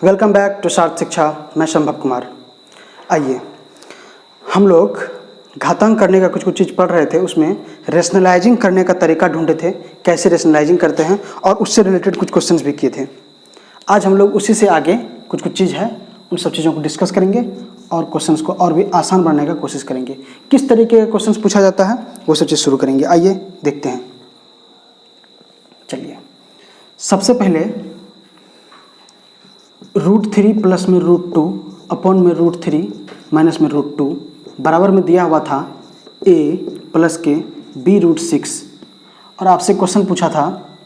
Welcome back to सार्थ शिक्षा। मैं संभव कुमार। आइए हम लोग घातांक करने का कुछ चीज़ पढ़ रहे थे, उसमें रेशनलाइजिंग करने का तरीका ढूंढे थे, कैसे रेशनलाइजिंग करते हैं, और उससे रिलेटेड कुछ क्वेश्चंस भी किए थे। आज हम लोग उसी से आगे कुछ चीज़ है, उन सब चीज़ों को डिस्कस करेंगे और क्वेश्चंस को और भी आसान बनाने का कोशिश करेंगे। किस तरीके के क्वेश्चंस पूछा जाता है वो सब चीज़ शुरू करेंगे। आइए देखते हैं। चलिए सबसे पहले √3 प्लस में √2 अपॉन में √3 माइनस में √2 बराबर में दिया हुआ था a प्लस के b√6, और आपसे क्वेश्चन पूछा था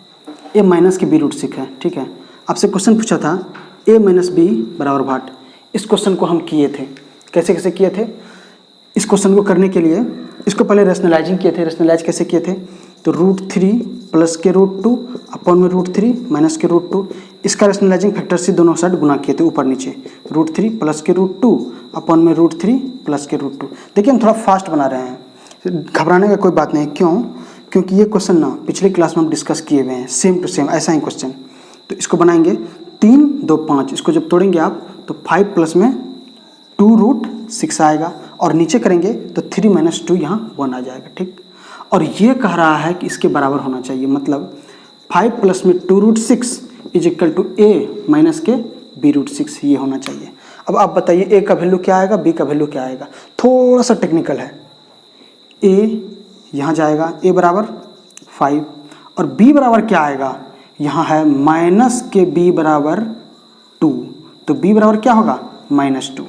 a माइनस के b√6 है, ठीक है। आपसे क्वेश्चन पूछा था a माइनस b बराबर भाट। इस क्वेश्चन को हम किए थे। कैसे कैसे किए थे? इस क्वेश्चन को करने के लिए इसको पहले रेशनलाइजिंग किए थे। रेशनलाइज कैसे किए थे? तो √3 प्लस के √2 अपॉन में √3 माइनस के √2, इसका रेशनलाइजिंग फैक्टर से दोनों साइड गुना किए थे, ऊपर नीचे। √3 प्लस के √2 अपॉन में √3 प्लस के √2। देखिए हम थोड़ा फास्ट बना रहे हैं, घबराने का कोई बात नहीं। क्यों? क्योंकि ये क्वेश्चन ना पिछले क्लास में हम डिस्कस किए हुए हैं, सेम टू सेम ऐसा ही क्वेश्चन। तो इसको बनाएंगे 3, 2, 5। इसको जब तोड़ेंगे आप तो 5 प्लस में 2√6 आएगा, और नीचे करेंगे तो 3 माइनस 2 यहाँ 1 आ जाएगा, ठीक। और ये कह रहा है कि इसके बराबर होना चाहिए, मतलब 5 प्लस में 2√6 is equal to a minus के b√6, ये होना चाहिए। अब आप बताइए a का वैल्यू क्या आएगा, b का वैल्यू क्या आएगा। थोड़ा सा टेक्निकल है। a यहाँ जाएगा, a बराबर 5, और b बराबर क्या आएगा, यहाँ है माइनस के b बराबर 2, तो b बराबर क्या होगा, -2।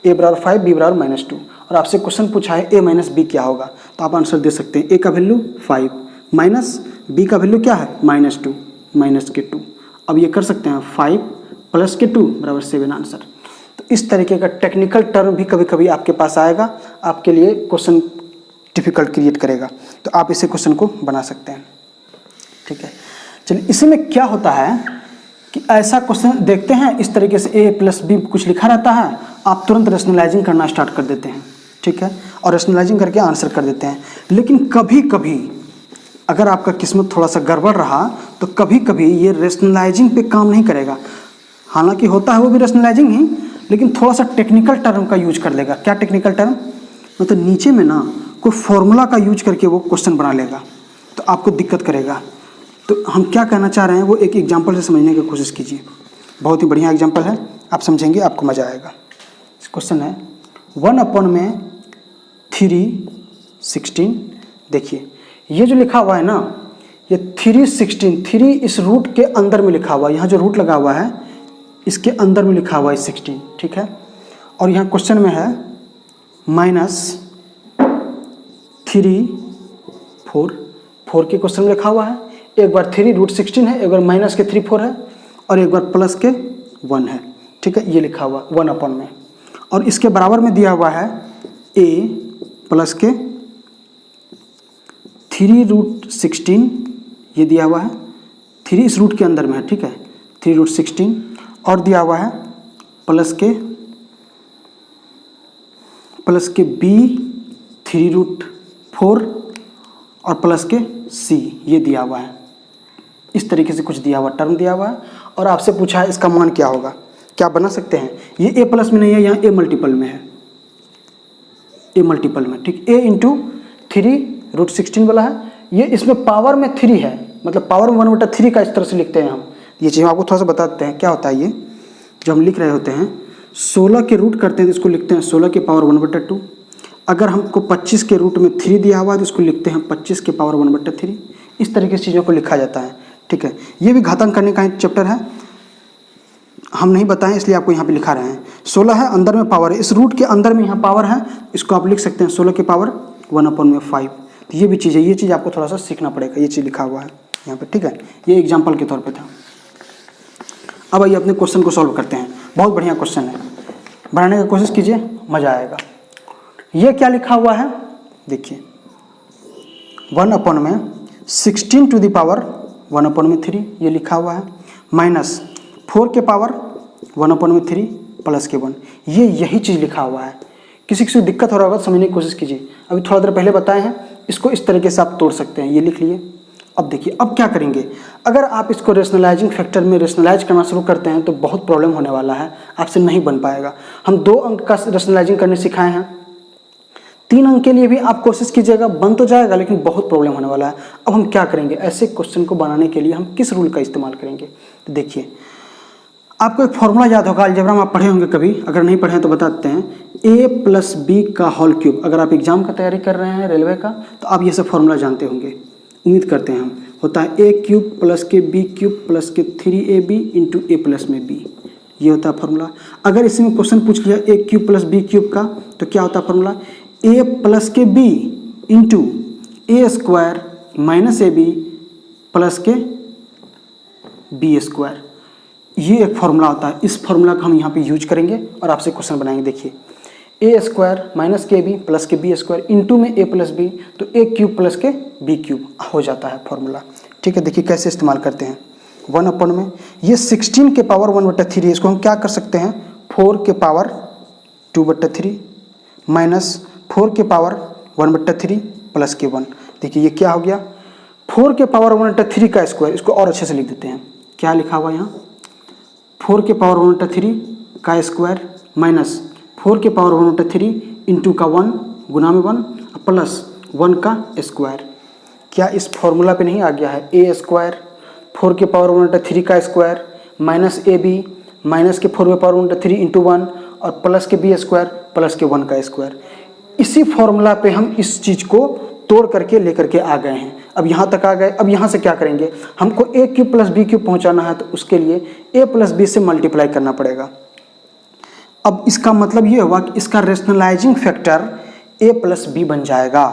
a बराबर 5, b बराबर -2, और आपसे क्वेश्चन पूछा है a माइनस b क्या होगा, तो आप आंसर दे सकते हैं। a का वैल्यू 5 माइनस b का वैल्यू क्या है, -2 माइनस के 2। अब ये कर सकते हैं 5 प्लस के 2 बराबर 7 आंसर। तो इस तरीके का टेक्निकल टर्म भी कभी कभी आपके पास आएगा, आपके लिए क्वेश्चन डिफिकल्ट क्रिएट करेगा, तो आप इसे क्वेश्चन को बना सकते हैं, ठीक है। चलिए इसी में क्या होता है कि ऐसा क्वेश्चन देखते हैं, इस तरीके से a प्लस b कुछ लिखा रहता है, आप तुरंत रेशनलाइजिंग करना स्टार्ट कर देते हैं, ठीक है, और रेशनलाइजिंग करके आंसर कर देते हैं। लेकिन कभी कभी अगर आपका किस्मत थोड़ा सा गड़बड़ रहा तो कभी कभी ये रेशनलाइजिंग पे काम नहीं करेगा। हालांकि होता है वो भी रेशनलाइजिंग ही, लेकिन थोड़ा सा टेक्निकल टर्म का यूज कर लेगा। क्या टेक्निकल टर्म? मतलब नीचे में ना कोई फॉर्मूला का यूज करके वो क्वेश्चन बना लेगा, तो आपको दिक्कत करेगा। तो हम क्या कहना चाह रहे हैं वो एक एग्जाम्पल से समझने की कोशिश कीजिए। बहुत ही बढ़िया एग्जाम्पल है, आप समझेंगे, आपको मज़ा आएगा। क्वेश्चन है 1 अपॉन में 3/16। देखिए ये जो लिखा हुआ है ना, ये 3/16, 3 इस रूट के अंदर में लिखा हुआ है, यहाँ जो रूट लगा हुआ है इसके अंदर में लिखा हुआ है 16, ठीक है। और यहाँ क्वेश्चन में है -3/4 के क्वेश्चन में लिखा हुआ है। एक बार 3√16 है, एक बार माइनस के 3/4 है, और एक बार प्लस के 1 है, ठीक है। ये लिखा हुआ 1 अपॉन में, और इसके बराबर में दिया हुआ है a प्लस के 3√16, ये दिया हुआ है। 3 इस रूट के अंदर में है, ठीक है, 3√16, और दिया हुआ है प्लस के b 3√4 और प्लस के c, ये दिया हुआ है। इस तरीके से कुछ दिया हुआ टर्म दिया हुआ है, और आपसे पूछा है इसका मान क्या होगा। क्या बना सकते हैं? ये a प्लस में नहीं है, यहाँ a मल्टीपल में है, a मल्टीपल में, ठीक। a इंटू 3√16 वाला है, ये इसमें पावर में 3 है, मतलब पावर में 1/3 का इस तरह से लिखते हैं हम। ये चीज़ आपको थोड़ा सा बता देते हैं क्या होता है। ये जो हम लिख रहे होते हैं 16 के रूट करते हैं तो इसको लिखते हैं 16 के पावर 1/2। अगर हमको 25 के रूट में 3 दिया हुआ है तो इसको लिखते हैं 25 के पावर 1/3। इस तरीके से चीज़ों को लिखा जाता है, ठीक है। ये भी घातांक करने का एक चैप्टर है, हम नहीं बताएं इसलिए आपको यहाँ पे लिखा रहे हैं। 16 है, अंदर में पावर है, इस रूट के अंदर में यहाँ पावर है, इसको आप लिख सकते हैं 16 के पावर 1/5। तो ये भी चीज़ है, ये चीज़ आपको थोड़ा सा सीखना पड़ेगा। ये चीज़ लिखा हुआ है यहाँ पे, ठीक है। ये एग्जाम्पल के तौर पे था। अब आइए अपने क्वेश्चन को सॉल्व करते हैं। बहुत बढ़िया क्वेश्चन है, बनाने की कोशिश कीजिए, मज़ा आएगा। ये क्या लिखा हुआ है? देखिए 1 अपॉन में 16 टू द पावर 1 अपॉन में 3, ये लिखा हुआ है, माइनस 4 के पावर 1 अपॉन में 3 प्लस के 1, ये यही चीज़ लिखा हुआ है। किसी किसी को दिक्कत हो रहा होगा तो समझने की कोशिश कीजिए। अभी थोड़ा देर पहले बताए हैं, इसको इस तरीके से आप तोड़ सकते हैं। ये लिख लिए अब देखिए अब क्या करेंगे, अगर आप इसको रेशनलाइजिंग फैक्टर में रेशनलाइज करना शुरू करते हैं तो बहुत प्रॉब्लम होने वाला है, आपसे नहीं बन पाएगा। हम 2 अंक का रेशनलाइजिंग करने सिखाए हैं, 3 अंक के लिए भी आप कोशिश कीजिएगा, बन तो जाएगा लेकिन बहुत प्रॉब्लम होने वाला है। अब हम क्या करेंगे, ऐसे क्वेश्चन को बनाने के लिए हम किस रूल का इस्तेमाल करेंगे। तो देखिए आपको एक फॉर्मूला याद होगा, अलजेब्रा में आप पढ़े होंगे कभी, अगर नहीं पढ़े हैं तो बताते हैं, a + b का होल क्यूब। अगर आप एग्जाम का तैयारी कर रहे हैं रेलवे का तो आप ये सब फॉर्मूला जानते होंगे, उम्मीद करते हैं हम। होता है a³ + के b³ + के 3ab × a + में b, ये होता है फॉर्मूला। अगर इसमें क्वेश्चन पूछ लिया a³ + b³ का तो क्या होता है फॉर्मूला, a + के b × a² - ab + के b²। ये एक फॉर्मूला होता है, इस फॉर्मूला का हम यहाँ पे यूज करेंगे और आपसे क्वेश्चन बनाएंगे। देखिए a² - के b + के b² इंटू में a + b, तो a³ + के b³ हो जाता है फॉर्मूला। ठीक है, देखिए कैसे इस्तेमाल करते हैं। 1 में ये 16 के पावर 1/3, इसको हम क्या कर सकते हैं, 4 के पावर 2/3 माइनस 4 के पावर 1/3 + के 1। देखिए ये क्या हो गया, 4 के पावर 1/3 का स्क्वायर, इसको और अच्छे से लिख देते हैं। क्या लिखा हुआ यहाँ, 4 के पावर 1/3 का स्क्वायर माइनस 4 के पावर 1/3 इंटू का 1 गुना में 1 प्लस 1 का स्क्वायर। क्या इस फॉर्मूला पे नहीं आ गया है, a² 4 के पावर 1/3 का स्क्वायर माइनस ab माइनस के 4 के पावर 1/3 इंटू 1 और प्लस के b² प्लस के 1 का स्क्वायर। इसी फॉर्मूला पे हम इस चीज़ को तोड़ करके लेकर के आ गए हैं। अब यहाँ तक आ गए, अब यहाँ से क्या करेंगे, हमको a³ + b³ पहुँचाना है तो उसके लिए a + b से मल्टीप्लाई करना पड़ेगा। अब इसका मतलब ये हुआ कि इसका रेशनलाइजिंग फैक्टर a + b बन जाएगा।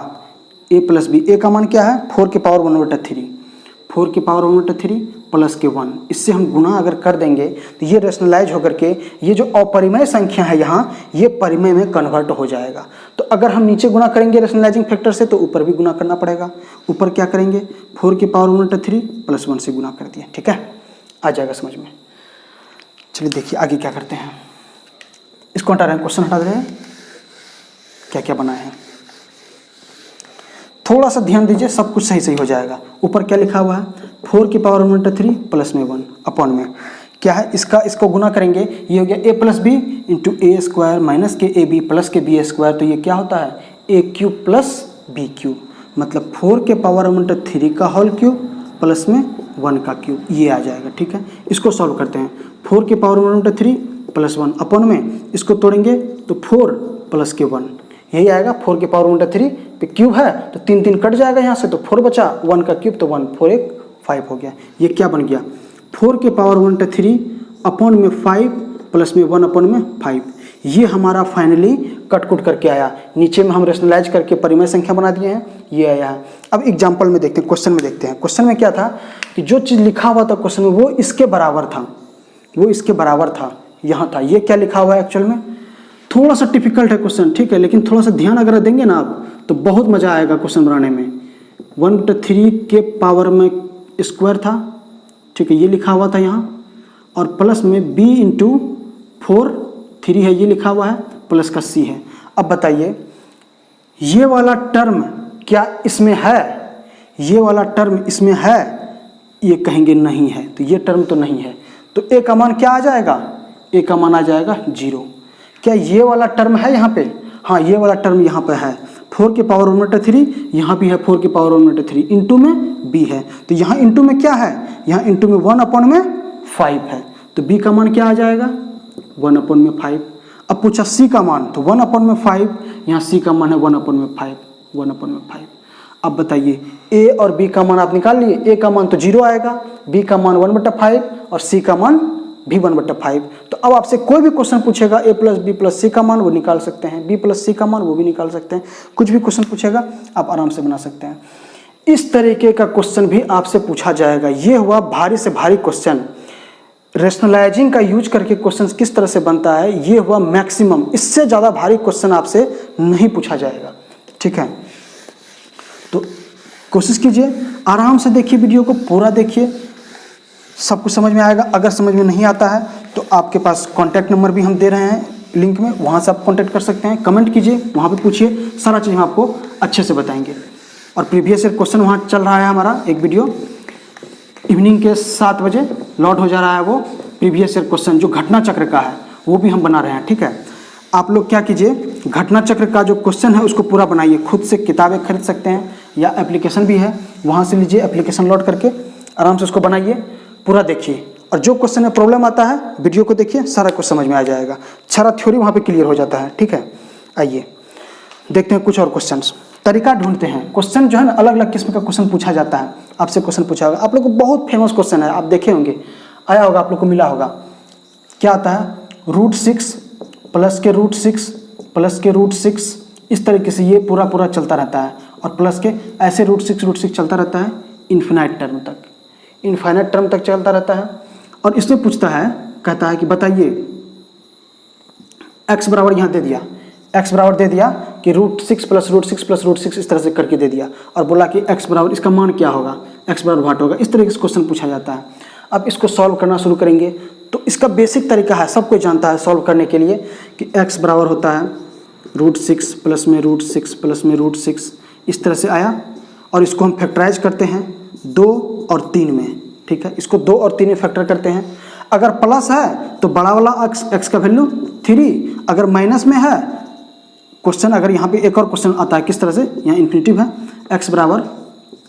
a + b, a का मान क्या है, 4 के पावर 1/3, 4 के पावर 1/3 प्लस के 1। इससे हम गुना अगर कर देंगे तो ये रेशनलाइज होकर के ये जो अपरिमेय संख्या है यहाँ, ये परिमेय में कन्वर्ट हो जाएगा। तो अगर हम नीचे गुना करेंगे रेशनलाइजिंग फैक्टर से तो ऊपर भी गुना करना पड़ेगा। ऊपर क्या करेंगे, 4 के पावर 1/3 + 1 से गुना कर दिया। ठीक है, आ जाएगा समझ में। चलिए देखिए आगे क्या करते हैं, इसको हटा रहे हैं, क्वेश्चन हटा दे रहे हैं, क्या क्या बनाए हैं। थोड़ा सा ध्यान दीजिए, सब कुछ सही सही हो जाएगा। ऊपर क्या लिखा हुआ है, 4 के पावर 1/3 प्लस में 1 अपॉन में क्या है, इसको गुना करेंगे, ये हो गया a + b into a² minus के ab प्लस के b²। तो ये क्या होता है, a³ + b³, मतलब 4 के पावर 1/3 का होल क्यूब प्लस में 1 का क्यूब, ये आ जाएगा। ठीक है, इसको सॉल्व करते हैं। 4 के पावर 1/3 + 1 अपॉन में इसको तोड़ेंगे तो 4 प्लस के 1, यही आएगा। 4 के पावर 1/3 पे क्यूब है तो 3 3 कट जाएगा यहाँ से, तो 4 बचा, 1 का क्यूब तो 1, 4 1 5 हो गया। ये क्या बन गया, 4 के पावर 1/3 अपॉन में 5 प्लस में 1 अपॉन में 5। ये हमारा फाइनली कट करके आया। नीचे में हम रेशनलाइज करके परिमेय संख्या बना दिए हैं, ये आया है। अब एग्जाम्पल में देखते हैं, क्वेश्चन में देखते हैं। क्वेश्चन में क्या था कि जो चीज़ लिखा हुआ था क्वेश्चन में वो इसके बराबर था, वो इसके बराबर था, यहाँ था। ये क्या लिखा हुआ है एक्चुअल में, थोड़ा सा डिफिकल्ट है क्वेश्चन, ठीक है, लेकिन थोड़ा सा ध्यान अगर देंगे ना आप तो बहुत मज़ा आएगा क्वेश्चन बनाने में। 1/3 के पावर में स्क्वायर था, ठीक है, ये लिखा हुआ था यहाँ, और प्लस में b × 4 3 है, ये लिखा हुआ है, प्लस का c है। अब बताइए ये वाला टर्म क्या इसमें है, ये वाला टर्म इसमें है, ये कहेंगे नहीं है, तो ये टर्म तो नहीं है, तो a का मान क्या आ जाएगा, a का मान आ जाएगा 0। क्या ये वाला टर्म है यहाँ पे, हाँ ये वाला टर्म यहाँ पे है। 4 के पावर 1/3 यहाँ भी है, 4 के पावर 1/3 इंटू में b है, तो यहाँ इंटू में क्या है, यहाँ इंटू में 1 अपॉन में 5 है, तो b का मान क्या आ जाएगा 1 अपॉन में 5। अब पूछा c का मान, तो 1 अपॉन में 5, यहाँ c का मान है 1 अपॉन में 5, 1 अपॉन में 5। अब बताइए a और b का मान आप निकाल लिए, a का मान तो 0 आएगा, b का मान 1/5 और c का मान भी 1/5। तो अब आपसे कोई भी क्वेश्चन पूछेगा a + b + c का मान वो निकाल सकते हैं, b + c का मान वो भी निकाल सकते हैं। कुछ भी क्वेश्चन पूछेगा आप आराम से बना सकते हैं। इस तरीके का क्वेश्चन भी आपसे पूछा जाएगा। ये हुआ भारी से भारी क्वेश्चन। रेशनलाइजिंग का यूज करके क्वेश्चन किस तरह से बनता है, ये हुआ मैक्सिमम। इससे ज़्यादा भारी क्वेश्चन आपसे नहीं पूछा जाएगा। ठीक है, तो कोशिश कीजिए, आराम से देखिए, वीडियो को पूरा देखिए, सब कुछ समझ में आएगा। अगर समझ में नहीं आता है तो आपके पास कॉन्टैक्ट नंबर भी हम दे रहे हैं लिंक में, वहाँ से आप कॉन्टैक्ट कर सकते हैं। कमेंट कीजिए, वहाँ पे पूछिए, सारा चीज़ हम आपको अच्छे से बताएंगे। और प्रीवियस ईयर क्वेश्चन वहाँ चल रहा है हमारा एक वीडियो, इवनिंग के 7 बजे लोड हो जा रहा है वो प्रीवियस ईयर क्वेश्चन जो घटना चक्र का है, वो भी हम बना रहे हैं। ठीक है, आप लोग क्या कीजिए, घटना चक्र का जो क्वेश्चन है उसको पूरा बनाइए, खुद से किताबें खरीद सकते हैं या एप्लीकेशन भी है वहाँ से लीजिए, एप्लीकेशन लोड करके आराम से उसको बनाइए, पूरा देखिए। और जो क्वेश्चन में प्रॉब्लम आता है वीडियो को देखिए, सारा कुछ समझ में आ जाएगा, सारा थ्योरी वहाँ पे क्लियर हो जाता है। ठीक है, आइए देखते हैं कुछ और क्वेश्चंस। तरीका ढूंढते हैं, क्वेश्चन जो है ना अलग अलग किस्म का क्वेश्चन पूछा जाता है। आपसे क्वेश्चन पूछा होगा, आप लोग को बहुत फेमस क्वेश्चन है, आप देखे होंगे, आया होगा, आप लोग को मिला होगा। क्या आता है, √6 प्लस के √6 प्लस के √6, इस तरीके से ये पूरा चलता रहता है, और प्लस के ऐसे √6 चलता रहता है इन्फिनाइट टर्म तक, इन्फाइनाइट टर्म तक चलता रहता है। और इसमें पूछता है, कहता है कि बताइए x बराबर यहाँ दे दिया, x बराबर दे दिया कि √6 प्लस √6 प्लस √6 इस तरह से करके दे दिया, और बोला कि x बराबर इसका मान क्या होगा, x बराबर वाट होगा। इस तरीके से क्वेश्चन पूछा जाता है। अब इसको सॉल्व करना शुरू करेंगे तो इसका बेसिक तरीका है, सब कोई जानता है सॉल्व करने के लिए कि x बराबर होता है √6 प्लस में √6 प्लस में √6, इस तरह से आया, और इसको हम फैक्टराइज करते हैं 2 और 3 में। ठीक है, इसको 2 और 3 में फैक्टर करते हैं। अगर प्लस है तो बड़ा वाला x का वैल्यू 3, अगर माइनस में है क्वेश्चन, अगर यहाँ पे एक और क्वेश्चन आता है किस तरह से, यहाँ इन्फिनिटिव है, x बराबर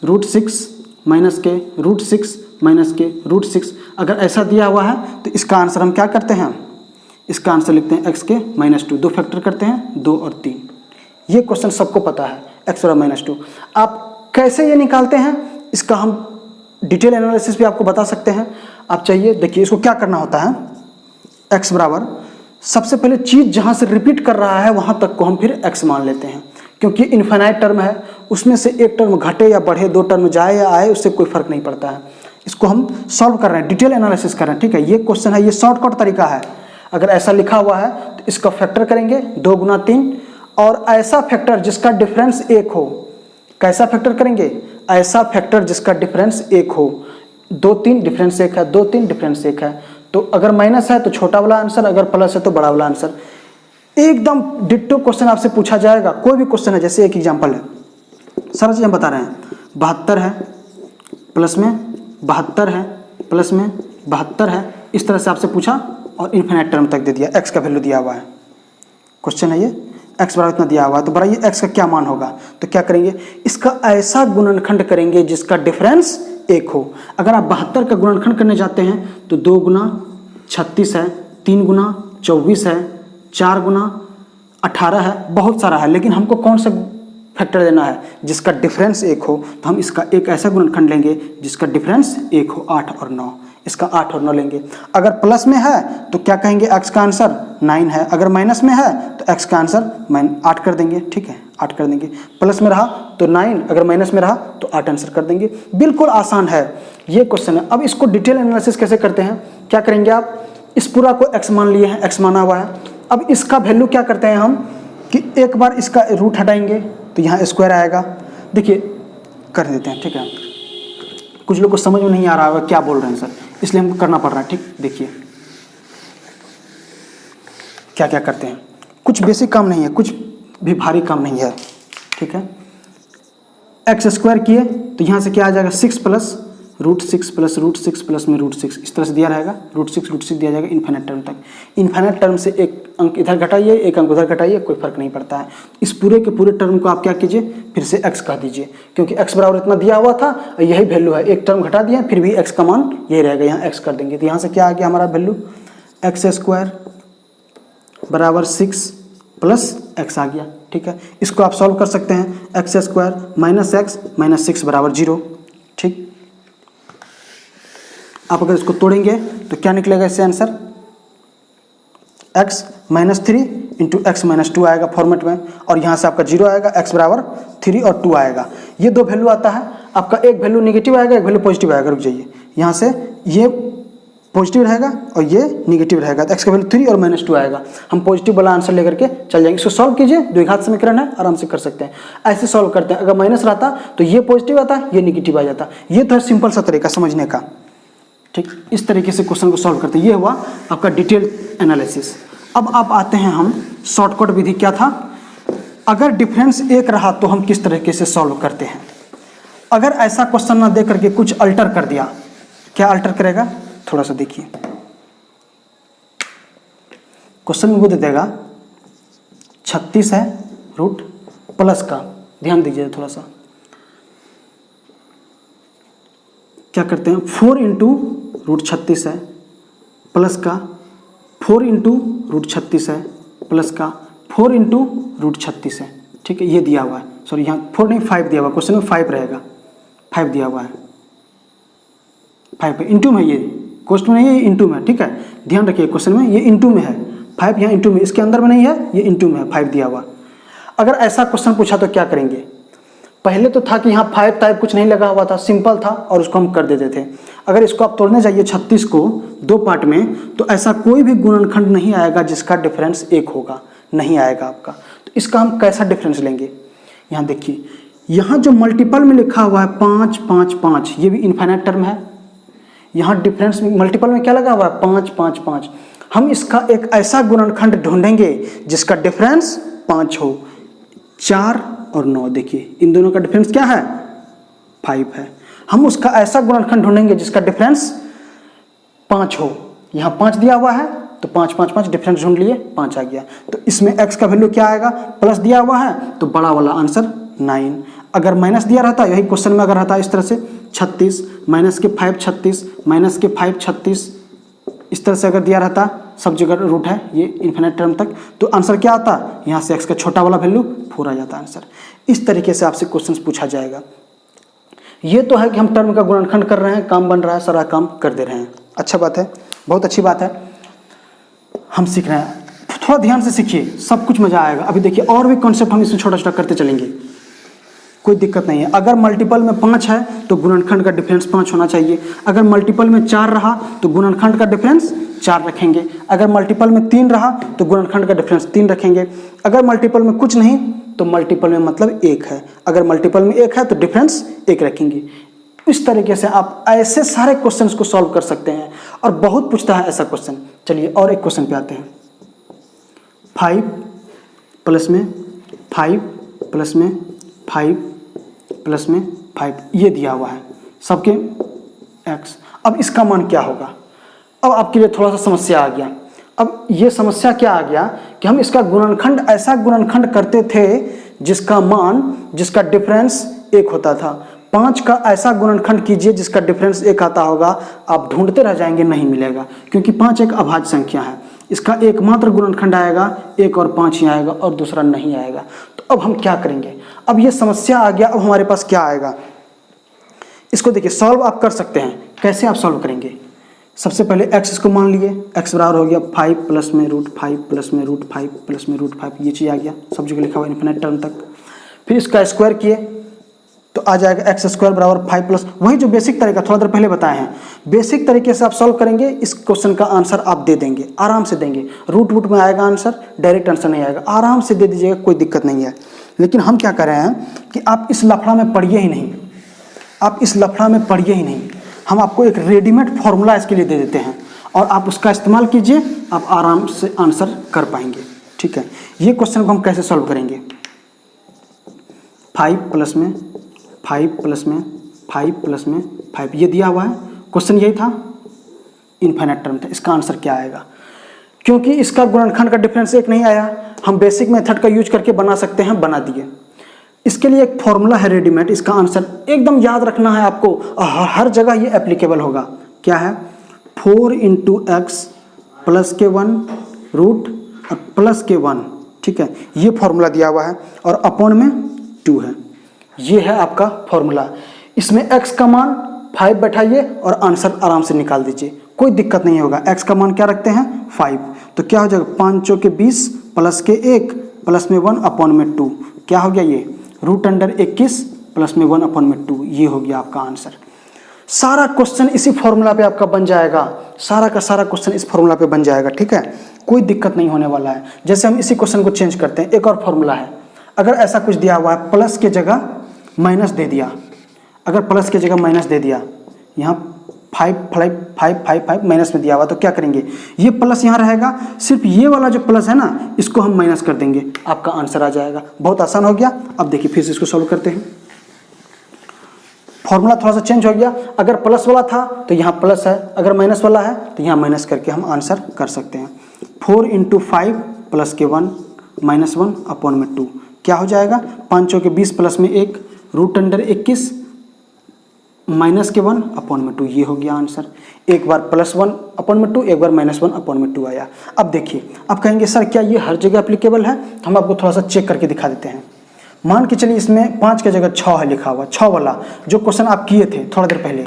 √6 माइनस के √6 माइनस के √6, अगर ऐसा दिया हुआ है तो इसका आंसर हम क्या करते हैं, इसका आंसर लिखते हैं x के -2, 2 फैक्टर करते हैं 2 और 3। ये क्वेश्चन सबको पता है, x बराबर -2। आप कैसे ये निकालते हैं इसका हम डिटेल एनालिसिस भी आपको बता सकते हैं। आप चाहिए देखिए, इसको क्या करना होता है, x बराबर सबसे पहले चीज़ जहाँ से रिपीट कर रहा है वहाँ तक को हम फिर x मान लेते हैं, क्योंकि इन्फिनाइट टर्म है, उसमें से एक टर्म घटे या बढ़े, 2 टर्म जाए या आए, उससे कोई फर्क नहीं पड़ता है। इसको हम सॉल्व कर रहे हैं, डिटेल एनालिसिस कर रहे हैं। ठीक है, ये क्वेश्चन है, ये शॉर्टकट तरीका है। अगर ऐसा लिखा हुआ है तो इसका फैक्टर करेंगे 2 गुना 3, और ऐसा फैक्टर जिसका डिफरेंस 1 हो। कैसा फैक्टर करेंगे, ऐसा फैक्टर जिसका डिफरेंस 1 हो। 2 3 डिफरेंस 1 है, 2 3 डिफरेंस 1 है, तो अगर माइनस है तो छोटा वाला आंसर, अगर प्लस है तो बड़ा वाला आंसर। एकदम डिट्टो क्वेश्चन आपसे पूछा जाएगा, कोई भी क्वेश्चन है। जैसे एक एग्जांपल है, सारा चीज़ हम बता रहे हैं, 72 है प्लस में 72 है प्लस में 72 है, इस तरह से आपसे पूछा और इन्फिनिट टर्म तक दे दिया, x का वैल्यू दिया हुआ है, क्वेश्चन है ये, x बराबर इतना दिया हुआ है, तो बताइए x का क्या मान होगा। तो क्या करेंगे, इसका ऐसा गुणनखंड करेंगे जिसका डिफरेंस 1 हो। अगर आप 72 का गुणनखंड करने जाते हैं तो 2 गुना 36 है, 3 गुना 24 है, 4 गुना 18 है, बहुत सारा है, लेकिन हमको कौन सा फैक्टर लेना है, जिसका डिफरेंस 1 हो। तो हम इसका एक ऐसा गुणनखंड लेंगे जिसका डिफरेंस 1 हो, 8 और 9, इसका 8 और 9 लेंगे। अगर प्लस में है तो क्या कहेंगे, x का आंसर 9 है, अगर माइनस में है तो x का आंसर 8 कर देंगे। ठीक है, 8 कर देंगे, प्लस में रहा तो 9, अगर माइनस में रहा तो 8 आंसर कर देंगे। बिल्कुल आसान है ये क्वेश्चन है। अब इसको डिटेल एनालिसिस कैसे करते हैं, क्या करेंगे आप, इस पूरा को x मान लिए हैं, x माना हुआ है। अब इसका वैल्यू क्या करते हैं हम कि एक बार इसका रूट हटाएंगे तो यहाँ स्क्वायर आएगा। देखिए कर देते हैं, ठीक है, कुछ लोग को समझ में नहीं आ रहा होगा क्या बोल रहे हैं सर, इसलिए हमको करना पड़ रहा है। ठीक, देखिए क्या क्या करते हैं, कुछ बेसिक काम नहीं है, कुछ भी भारी काम नहीं है। ठीक है, x² किए तो यहाँ से क्या आ जाएगा, 6 प्लस √6 प्लस √6 प्लस में √6, इस तरह से दिया रहेगा, √6 दिया जाएगा इन्फिनिट टर्म तक। इन्फिनिट टर्म से एक अंक इधर घटाइए, एक अंक उधर घटाइए, कोई फर्क नहीं पड़ता है। इस पूरे के पूरे टर्म को आप क्या कीजिए, फिर से x कह दीजिए, क्योंकि x बराबर इतना दिया हुआ था, यही वैल्यू है, एक टर्म घटा दिया, फिर भी x का मान यही रहेगा, यहाँ x कर देंगे। तो यहाँ से क्या आ गया हमारा वैल्यू, x² बराबर 6 प्लस x आ गया। ठीक है, इसको आप सॉल्व कर सकते हैं, x² माइनस x माइनस 6 बराबर 0। ठीक, आप अगर इसको तोड़ेंगे तो क्या निकलेगा इससे आंसर, x -3 इंटू x -2 आएगा फॉर्मेट में, और यहाँ से आपका 0 आएगा, x बराबर 3 और 2 आएगा। ये दो वैल्यू आता है आपका, एक वैल्यू नेगेटिव आएगा, एक वैल्यू पॉजिटिव आएगा। रुक जाइए, यहाँ से ये पॉजिटिव रहेगा और ये नेगेटिव रहेगा, तो x का वैल्यू 3 और -2 आएगा। हम पॉजिटिव वाला आंसर लेकर के चल जाएंगे। इसको सॉल्व कीजिए, द्विघात समीकरण है, आराम से कर सकते हैं। ऐसे सॉल्व करते हैं, अगर माइनस रहता तो ये पॉजिटिव आता, ये नेगेटिव आ जाता। ये तो है सिंपल सा तरीका समझने का। ठीक, इस तरीके से क्वेश्चन को सॉल्व करते हैं। ये हुआ आपका डिटेल एनालिसिस। अब आप आते हैं हम शॉर्टकट विधि। क्या था, अगर डिफरेंस 1 रहा तो हम किस तरीके से सॉल्व करते हैं। अगर ऐसा क्वेश्चन ना दे करके कुछ अल्टर कर दिया, क्या अल्टर करेगा थोड़ा सा देखिए। क्वेश्चन में वो दे देगा 36 है रूट प्लस का, ध्यान दीजिए थोड़ा सा, क्या करते हैं 4 इंटू रूट 36 है प्लस का 4 इंटू रूट 36 है प्लस का 4 इंटू रूट 36 है, ठीक है। ये दिया हुआ है, सॉरी यहाँ 4 नहीं 5 दिया हुआ, क्वेश्चन में 5 रहेगा, 5 दिया हुआ है, 5 इंटू में, ये क्वेश्चन में ये इंटू में, ठीक है। ध्यान रखिए क्वेश्चन में ये इंटू में है, 5 यहाँ इंटू में, इसके अंदर में नहीं है, ये इंटू में है, 5 दिया हुआ। अगर ऐसा क्वेश्चन पूछा तो क्या करेंगे, पहले तो था कि यहाँ 5 टाइप कुछ नहीं लगा हुआ था, सिंपल था और उसको हम कर देते थे। अगर इसको आप तोड़ने जाइए 36 को 2 पार्ट में, तो ऐसा कोई भी गुणनखंड नहीं आएगा जिसका डिफरेंस 1 होगा, नहीं आएगा आपका। तो इसका हम कैसा डिफरेंस लेंगे, यहाँ देखिए, यहाँ जो मल्टीपल में लिखा हुआ है 5 5 5, ये भी इनफाइनाइट टर्म है। यहाँ डिफरेंस में मल्टीपल में क्या लगा हुआ है 5 5 5। हम इसका एक ऐसा गुणनखंड ढूंढेंगे जिसका डिफरेंस 5 हो। 4 और 9, देखिए इन दोनों का डिफरेंस क्या है 5 है। हम उसका ऐसा गुणनखंड ढूंढेंगे जिसका डिफरेंस 5 हो। यहाँ 5 दिया हुआ है तो 5 5 5 डिफरेंस ढूंढ लिए, 5 आ गया। तो इसमें x का वैल्यू क्या आएगा, प्लस दिया हुआ है तो बड़ा वाला आंसर 9। अगर माइनस दिया रहता, यही क्वेश्चन में अगर रहता इस तरह से 36 माइनस के 5 36 माइनस के 5 36, इस तरह से अगर दिया रहता, सब जगह रूट है ये इन्फिनिट टर्म तक, तो आंसर क्या आता, यहाँ से x का छोटा वाला वैल्यू 4 आ जाता आंसर। इस तरीके से आपसे क्वेश्चंस पूछा जाएगा। ये तो है कि हम टर्म का गुणनखंड कर रहे हैं, काम बन रहा है, सारा काम कर दे रहे हैं। अच्छा बात है, बहुत अच्छी बात है, हम सीख रहे हैं। थोड़ा ध्यान से सीखिए, सब कुछ मजा आएगा। अभी देखिए और भी कॉन्सेप्ट हम इसमें छोटा छोटा करते चलेंगे, कोई दिक्कत नहीं है। अगर मल्टीपल में 5 है तो गुणनखंड का डिफरेंस 5 होना चाहिए। अगर मल्टीपल में 4 रहा तो गुणनखंड का डिफरेंस 4 रखेंगे। अगर मल्टीपल में 3 रहा तो गुणनखंड का डिफरेंस 3 रखेंगे। अगर मल्टीपल में कुछ नहीं तो मल्टीपल में मतलब 1 है। अगर मल्टीपल में 1 है तो डिफरेंस 1 रखेंगे। इस तरीके से आप ऐसे सारे क्वेश्चंस को सॉल्व कर सकते हैं, और बहुत पूछता है ऐसा क्वेश्चन। चलिए और एक क्वेश्चन पे आते हैं। 5 प्लस में 5 प्लस में 5 प्लस में 5, ये दिया हुआ है सबके x। अब इसका मान क्या होगा, अब आपके लिए थोड़ा सा समस्या आ गया। अब ये समस्या क्या आ गया कि हम इसका गुणनखंड ऐसा गुणनखंड करते थे जिसका मान, जिसका डिफरेंस 1 होता था। 5 का ऐसा गुणनखंड कीजिए जिसका डिफरेंस 1 आता होगा, आप ढूंढते रह जाएंगे, नहीं मिलेगा, क्योंकि 5 एक अभाज्य संख्या है। इसका एकमात्र गुणनखंड आएगा 1 और 5 ही आएगा और दूसरा नहीं आएगा। तो अब हम क्या करेंगे, अब ये समस्या आ गया, अब हमारे पास क्या आएगा। इसको देखिए सॉल्व आप कर सकते हैं। कैसे आप सॉल्व करेंगे, सबसे पहले x इसको मान लिए, x बराबर हो गया 5 प्लस में रूट 5 प्लस में रूट 5 प्लस में रूट 5, ये चीज़ आ गया, सब जगह लिखा हुआ इन्फिनिट टर्म तक। फिर इसका स्क्वायर किए तो आ जाएगा x स्क्वायर बराबर 5 प्लस, वही जो बेसिक तरीका थोड़ा देर पहले बताए हैं, बेसिक तरीके से आप सॉल्व करेंगे, इस क्वेश्चन का आंसर आप दे देंगे, आराम से देंगे। रूट वूट में आएगा आंसर, डायरेक्ट आंसर नहीं आएगा, आराम से दे दीजिएगा, कोई दिक्कत नहीं है। लेकिन हम क्या कर रहे हैं कि आप इस लफड़ा में पढ़िए ही नहीं, आप इस लफड़ा में पढ़िए ही नहीं। हम आपको एक रेडीमेड फॉर्मूला इसके लिए दे देते हैं और आप उसका इस्तेमाल कीजिए, आप आराम से आंसर कर पाएंगे। ठीक है, ये क्वेश्चन को हम कैसे सॉल्व करेंगे। 5 प्लस में 5 प्लस में 5 प्लस में 5, ये दिया हुआ है, क्वेश्चन यही था, इनफाइनाइट टर्म था, इसका आंसर क्या आएगा। क्योंकि इसका गुणनखंड का डिफरेंस 1 नहीं आया, हम बेसिक मेथड का यूज करके बना सकते हैं, बना दिए। इसके लिए एक फॉर्मूला है रेडीमेड, इसका आंसर एकदम याद रखना है आपको, हर जगह ये एप्लीकेबल होगा। क्या है, 4 इंटू एक्स प्लस के 1 रूट प्लस के 1, ठीक है, ये फॉर्मूला दिया हुआ है, और अपॉन में 2 है, ये है आपका फॉर्मूला। इसमें x का मान 5 बैठाइए और आंसर आराम से निकाल दीजिए, कोई दिक्कत नहीं होगा। x का मान क्या रखते हैं 5, तो क्या हो जाएगा 5 चौके 20 प्लस के 1 प्लस में 1 अपॉन में 2, क्या हो गया ये रूट अंडर 21 प्लस में 1 अपॉन में 2, ये हो गया आपका आंसर। सारा क्वेश्चन इसी फॉर्मूला पे आपका बन जाएगा, सारा का सारा क्वेश्चन इस फॉर्मूला पे बन जाएगा। ठीक है, कोई दिक्कत नहीं होने वाला है। जैसे हम इसी क्वेश्चन को चेंज करते हैं, एक और फॉर्मूला है, अगर ऐसा कुछ दिया हुआ है, प्लस के जगह माइनस दे दिया, अगर प्लस के जगह माइनस दे दिया, यहाँ 5 माइनस में दिया हुआ, तो क्या करेंगे, ये प्लस यहाँ रहेगा, सिर्फ ये वाला जो प्लस है ना, इसको हम माइनस कर देंगे, आपका आंसर आ जाएगा। बहुत आसान हो गया। अब देखिए फिर से इसको सॉल्व करते हैं। फॉर्मूला थोड़ा सा चेंज हो गया, अगर प्लस वाला था तो यहाँ प्लस है, अगर माइनस वाला है तो यहाँ माइनस करके हम आंसर कर सकते हैं। 4 × 5 प्लस के 1 माइनस 1 अपॉन में 2 क्या हो जाएगा, 5 चौके 20 प्लस में 1 रूट अंडर 21 माइनस के 1 अपॉन में 2, ये हो गया आंसर। एक बार प्लस 1 अपॉन में 2, एक बार माइनस 1 अपॉन में 2 आया। अब देखिए, अब कहेंगे सर क्या ये हर जगह एप्लीकेबल है, तो हम आपको थोड़ा सा चेक करके दिखा देते हैं। मान के चलिए इसमें 5 की जगह 6 है लिखा हुआ, 6 वाला जो क्वेश्चन आप किए थे थोड़ा देर पहले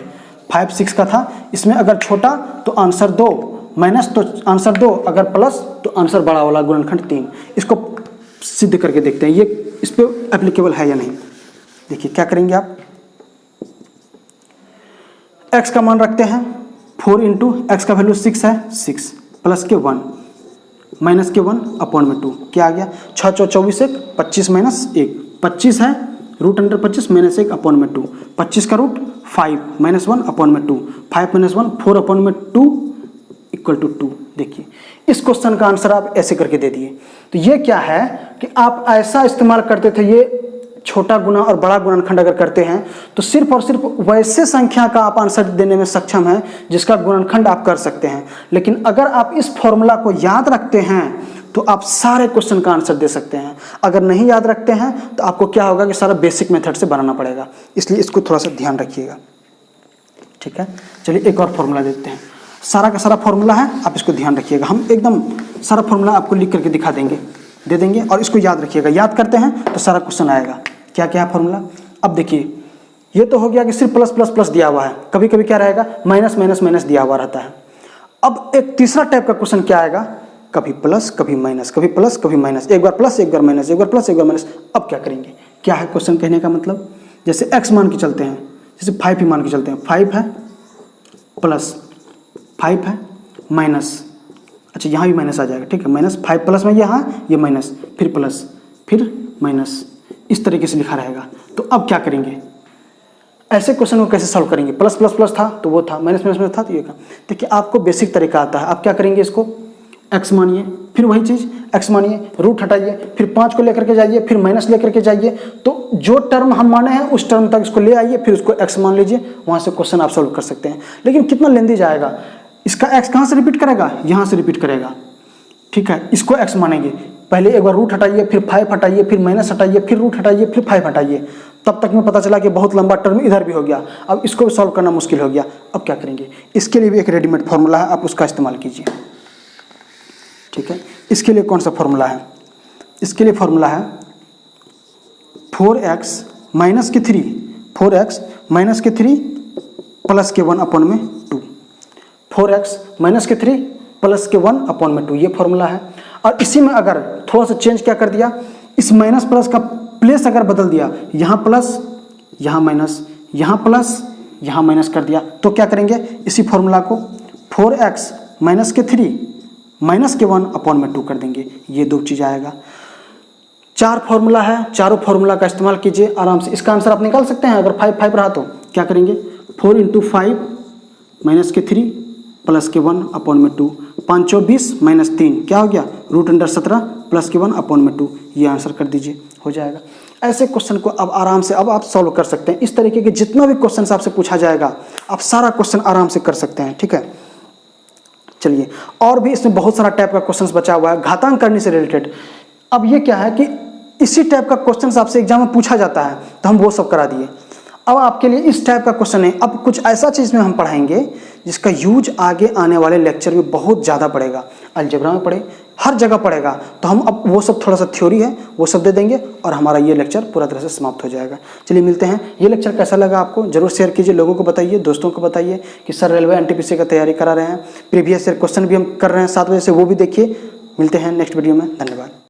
5 6 का था, इसमें अगर छोटा तो आंसर 2, माइनस तो आंसर 2, अगर प्लस तो आंसर बड़ा वाला गुणनखंड 3। इसको सिद्ध करके देखते हैं ये इस पर एप्लीकेबल है या नहीं। देखिए क्या करेंगे आप, x का मान रखते हैं 4 × x का वैल्यू 6 है, 6 प्लस के 1 माइनस के 1 अपॉन में 2 क्या आ गया, 6 चौ 24 1 25 माइनस 1 25 है, रूट अंडर 25 माइनस 1 अपॉन में 2, 25 का रूट 5 माइनस 1 अपॉन में 2, 5 माइनस 1 4 अपॉन में 2 इक्वल टू 2। देखिए इस क्वेश्चन का आंसर आप ऐसे करके दे दिए। तो ये क्या है कि आप ऐसा इस्तेमाल करते थे, ये छोटा गुना और बड़ा गुणनखंड अगर करते हैं तो सिर्फ और सिर्फ वैसे संख्या का आप आंसर देने में सक्षम हैं जिसका गुणनखंड आप कर सकते हैं। लेकिन अगर आप इस फॉर्मूला को याद रखते हैं तो आप सारे क्वेश्चन का आंसर दे सकते हैं। अगर नहीं याद रखते हैं तो आपको क्या होगा कि सारा बेसिक मेथड से बनाना पड़ेगा, इसलिए इसको थोड़ा सा ध्यान रखिएगा। ठीक है, चलिए एक और फॉर्मूला देखते हैं। सारा का सारा फॉर्मूला है, आप इसको ध्यान रखिएगा। हम एकदम सारा फॉर्मूला आपको लिख करके दिखा देंगे, दे देंगे, और इसको याद रखिएगा। याद करते हैं तो सारा क्वेश्चन आएगा। क्या क्या है फॉर्मूला, अब देखिए ये तो हो गया कि सिर्फ प्लस प्लस प्लस दिया हुआ है, कभी कभी क्या रहेगा माइनस माइनस माइनस दिया हुआ रहता है। अब एक तीसरा टाइप का क्वेश्चन क्या आएगा, कभी प्लस कभी माइनस, कभी प्लस कभी माइनस, एक बार प्लस एक बार माइनस, एक बार प्लस एक बार माइनस। अब क्या करेंगे, क्या है क्वेश्चन कहने का मतलब, जैसे x मान के चलते हैं, जैसे 5 ही मान के चलते हैं, 5 है प्लस 5 है माइनस, अच्छा यहाँ भी माइनस आ जाएगा, ठीक है, माइनस 5 प्लस में यहाँ ये माइनस, फिर प्लस फिर माइनस, इस तरीके से लिखा रहेगा। तो अब क्या करेंगे, ऐसे क्वेश्चन को कैसे सॉल्व करेंगे, प्लस प्लस प्लस था तो वो था, माइनस माइनस था तो ये था। देखिए आपको बेसिक तरीका आता है। आप क्या करेंगे, इसको x मानिए, फिर वही चीज़ x मानिए, रूट हटाइए, फिर 5 को लेकर के जाइए, फिर माइनस लेकर के जाइए, तो जो टर्म हम माने हैं उस टर्म तक इसको ले आइए, फिर उसको x मान लीजिए, वहाँ से क्वेश्चन आप सॉल्व कर सकते हैं। लेकिन कितना लेंदी जाएगा, इसका x कहाँ से रिपीट करेगा, यहाँ से रिपीट करेगा, ठीक है। इसको x मानेंगे, पहले एक बार रूट हटाइए, फिर 5 हटाइए, फिर माइनस हटाइए, फिर रूट हटाइए, फिर 5 हटाइए, तब तक में पता चला कि बहुत लंबा टर्म इधर भी हो गया। अब इसको भी सॉल्व करना मुश्किल हो गया। अब क्या करेंगे, इसके लिए भी एक रेडीमेड फॉर्मूला है, आप उसका इस्तेमाल कीजिए, ठीक है। इसके लिए कौन सा फॉर्मूला है, इसके लिए फॉर्मूला है 4x माइनस के 3, 4x माइनस के 3 प्लस के 1 अपॉन में 2, 4x माइनस के 3 प्लस के 1 अपॉन में 2, ये फॉर्मूला है। और इसी में अगर थोड़ा सा चेंज क्या कर दिया, इस माइनस प्लस का प्लेस अगर बदल दिया, यहाँ प्लस यहाँ माइनस, यहाँ प्लस यहाँ माइनस कर दिया, तो क्या करेंगे, इसी फॉर्मूला को 4x माइनस के 3 माइनस के 1 अपॉन में 2 कर देंगे, ये 2 चीज़ आएगा। 4 फॉर्मूला है, चारों फॉर्मूला का इस्तेमाल कीजिए आराम से। इसका आंसर आप निकाल सकते हैं। अगर 5 5 रहा तो क्या करेंगे, 4 × 5 माइनस के 3 प्लस के 1 अपॉन में 2, 5 चौ 20 माइनस 3 क्या हो गया, रूट अंडर 17 प्लस के 1 अपॉन में 2, ये आंसर कर दीजिए, हो जाएगा। ऐसे क्वेश्चन को अब आराम से अब आप सॉल्व कर सकते हैं। इस तरीके के जितना भी क्वेश्चन आपसे पूछा जाएगा, आप सारा क्वेश्चन आराम से कर सकते हैं, ठीक है। चलिए, और भी इसमें बहुत सारा टाइप का क्वेश्चन बचा हुआ है घातांक करने से रिलेटेड। अब ये क्या है कि इसी टाइप का क्वेश्चन आपसे एग्जाम में पूछा जाता है, तो हम वो सब करा दिए। अब आपके लिए इस टाइप का क्वेश्चन है, अब कुछ ऐसा चीज़ में हम पढ़ाएंगे जिसका यूज आगे आने वाले लेक्चर में बहुत ज़्यादा पड़ेगा, अलजेब्रा में पड़े, हर जगह पड़ेगा। तो हम अब वो सब थोड़ा सा थ्योरी है वो सब दे देंगे और हमारा ये लेक्चर पूरा तरह से समाप्त हो जाएगा। चलिए मिलते हैं। ये लेक्चर कैसा लगा आपको जरूर शेयर कीजिए, लोगों को बताइए, दोस्तों को बताइए कि सर रेलवे एनटीपीसी का तैयारी करा रहे हैं, प्रीवियस ईयर क्वेश्चन भी हम कर रहे हैं 7 बजे से, वो भी देखिए। मिलते हैं नेक्स्ट वीडियो में, धन्यवाद।